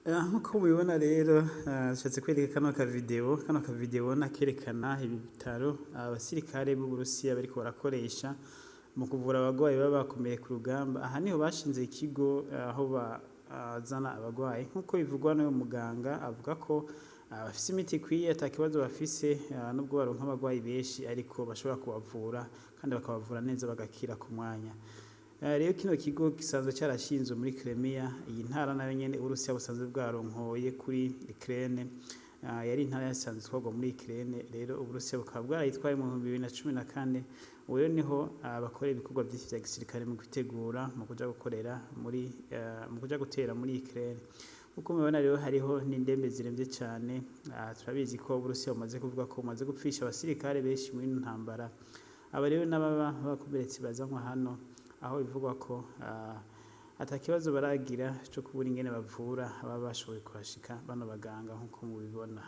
Nk'uko mubibona rero nshatse kwereka kano kavideo nakerekana ibi bitaro abasirikare b'Uburusiya bariko barakoresha mu kuvura abagwayi baba bakomeye ku rugamba. Aha niho bashinze ikigo aho bazana abagwayi nk'uko bivugwa n'uyu muganga avuga ko bafise imiti ikwiye ata kibazo bafise nubwo baronka abagwayi benshi ariko bashobora kubavura kandi bakabavura neza bagakira ku mwanya. Rero kino kigo gisanzwe carashinzwe muri Crimea, iyi ntara nayo nyene Uburusiya busanzwe bwaronkoye kuri Ukraine, yari intara yasanzwe itwarwa muri Ukraine, rero Uburusiya bukaba bwarayitwaye mu 2014. Ubu rero niho bakorera ibikorwa vyinshi vya gisirikare mu kwitegura mu kuja gukorera mu kuja gutera muri Ukraine. Uko mubibona rero hariho n'indembe ziremvye cane, turabizi ko Uburusiya bumaze kuvuga ko bumaze gupfisha abasirikare benshi muri ino ntambara. Aba rero n'ababa bakomeretse bazanwa hano aho bivugwa ko ata kibazo baragira co kubura ingene bavura ababa bashoboye kuhashika bano baganga nk'uko mubibona.